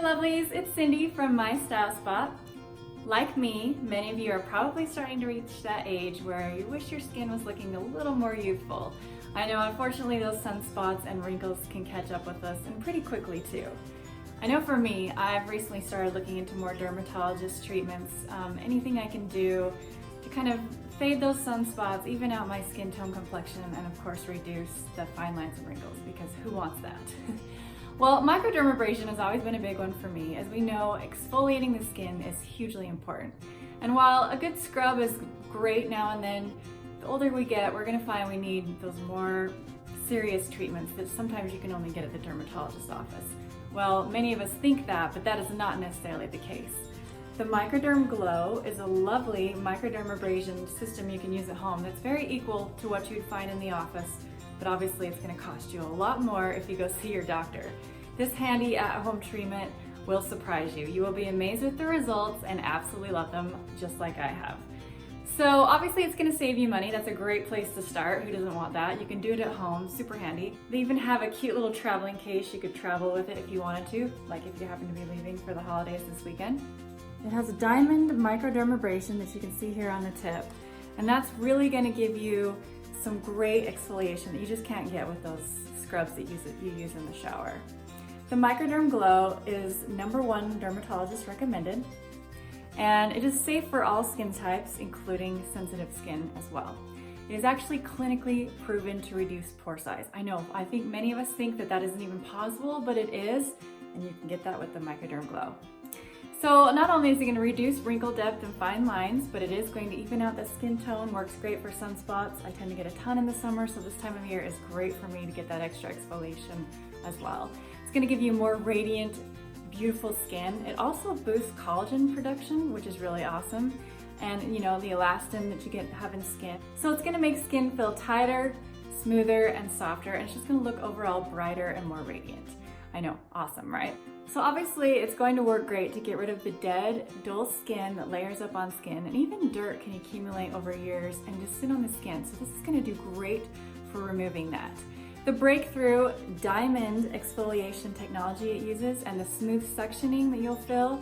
lovelies, it's Cindy from My Style Spot. Like me, many of you are probably starting to reach that age where you wish your skin was looking a little more youthful. I know unfortunately those sunspots and wrinkles can catch up with us and pretty quickly too. I know for me, I've recently started looking into more dermatologist treatments, anything I can do to kind of fade those sunspots, even out my skin tone complexion, and of course reduce the fine lines and wrinkles, because who wants that? Well, microdermabrasion has always been a big one for me. As we know, exfoliating the skin is hugely important. And while a good scrub is great now and then, the older we get, we're gonna find we need those more serious treatments that sometimes you can only get at the dermatologist's office. Well, many of us think that, but that is not necessarily the case. The Microderm GLO is a lovely microdermabrasion system you can use at home that's very equal to what you'd find in the office, but obviously it's going to cost you a lot more if you go see your doctor. This handy at-home treatment will surprise you. You will be amazed with the results and absolutely love them, just like I have. So obviously it's going to save you money. That's a great place to start. Who doesn't want that? You can do it at home, super handy. They even have a cute little traveling case. You could travel with it if you wanted to, like if you happen to be leaving for the holidays this weekend. It has a diamond microdermabrasion that you can see here on the tip, and that's really going to give you some great exfoliation that you just can't get with those scrubs that you use in the shower. The Microderm GLO is #1 dermatologist recommended, and it is safe for all skin types, including sensitive skin as well. It is actually clinically proven to reduce pore size. I know, I think many of us think that that isn't even possible, but it is, and you can get that with the Microderm GLO. So not only is it going to reduce wrinkle depth and fine lines, but it is going to even out the skin tone, works great for sunspots. I tend to get a ton in the summer, so this time of year is great for me to get that extra exfoliation as well. It's going to give you more radiant, beautiful skin. It also boosts collagen production, which is really awesome. And you know, the elastin that you have in skin. So it's going to make skin feel tighter, smoother, and softer, and it's just going to look overall brighter and more radiant. I know, awesome, right? So obviously it's going to work great to get rid of the dead, dull skin that layers up on skin, and even dirt can accumulate over years and just sit on the skin. So this is going to do great for removing that. The breakthrough diamond exfoliation technology it uses and the smooth suctioning that you'll feel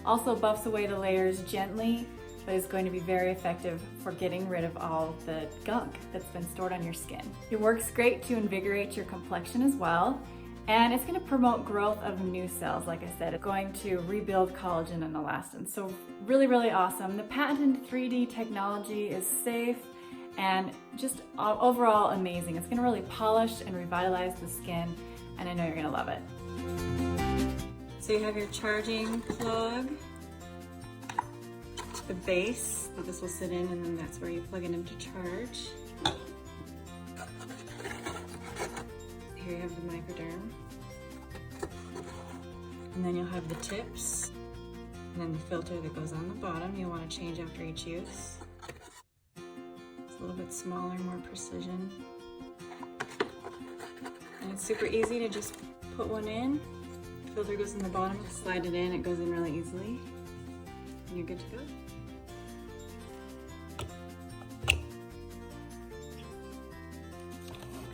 also buffs away the layers gently, but is going to be very effective for getting rid of all the gunk that's been stored on your skin. It works great to invigorate your complexion as well. And it's going to promote growth of new cells. Like I said, it's going to rebuild collagen and elastin. So really, really awesome. The patented 3D technology is safe and just overall amazing. It's going to really polish and revitalize the skin, and I know you're going to love it. So you have your charging plug, the base that this will sit in, and then that's where you plug it in to charge. Here you have the Microderm. And then you'll have the tips. And then the filter that goes on the bottom you'll want to change after each use. It's a little bit smaller, more precision. And it's super easy to just put one in. The filter goes in the bottom, slide it in, it goes in really easily. And you're good to go.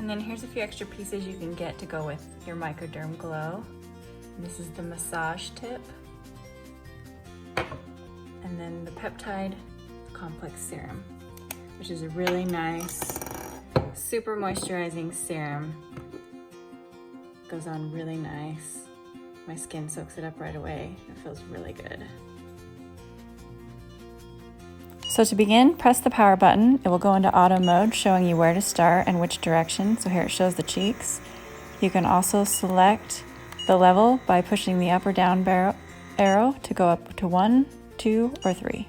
And then here's a few extra pieces you can get to go with your Microderm GLO. And this is the massage tip. And then the peptide complex serum, which is a really nice, super moisturizing serum. Goes on really nice. My skin soaks it up right away. It feels really good. So to begin, press the power button. It will go into auto mode, showing you where to start and which direction. So here it shows the cheeks. You can also select the level by pushing the up or down arrow to go up to 1, 2, or 3.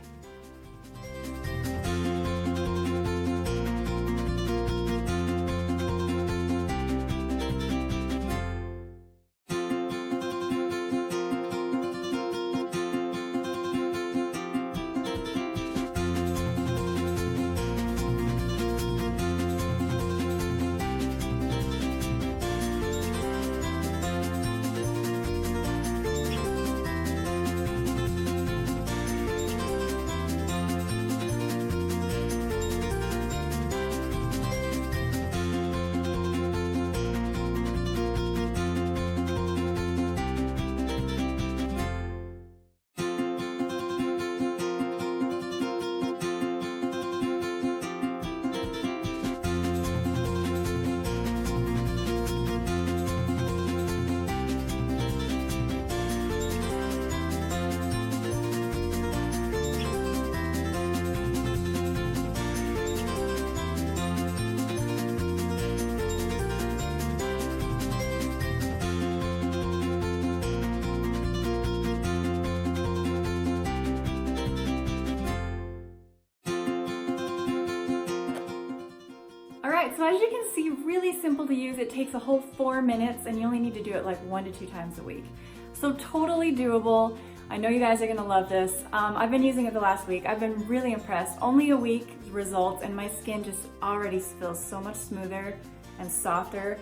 so as you can see, really simple to use. It takes a whole 4 minutes and you only need to do it like 1 to 2 times a week. So totally doable. I know you guys are gonna love this. I've been using it the last week. I've been really impressed. Only a week results and my skin just already feels so much smoother and softer.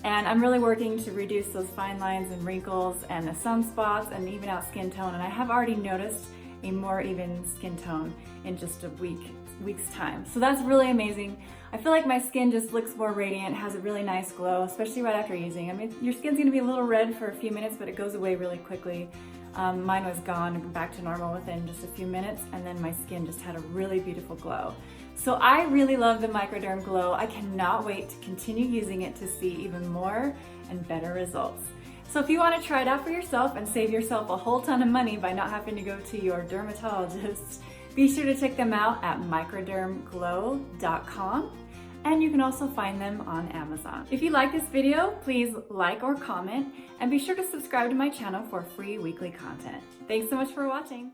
And I'm really working to reduce those fine lines and wrinkles and the sunspots and even out skin tone. And I have already noticed a more even skin tone in just a week's time. So that's really amazing. I feel like my skin just looks more radiant, has a really nice glow, especially right after using. I mean, your skin's gonna be a little red for a few minutes, but it goes away really quickly. Mine was gone, back to normal within just a few minutes, and then my skin just had a really beautiful glow. So I really love the Microderm GLO. I cannot wait to continue using it to see even more and better results. So if you want to try it out for yourself and save yourself a whole ton of money by not having to go to your dermatologist, be sure to check them out at microdermglo.com. And you can also find them on Amazon. If you like this video, please like or comment, and be sure to subscribe to my channel for free weekly content. Thanks so much for watching.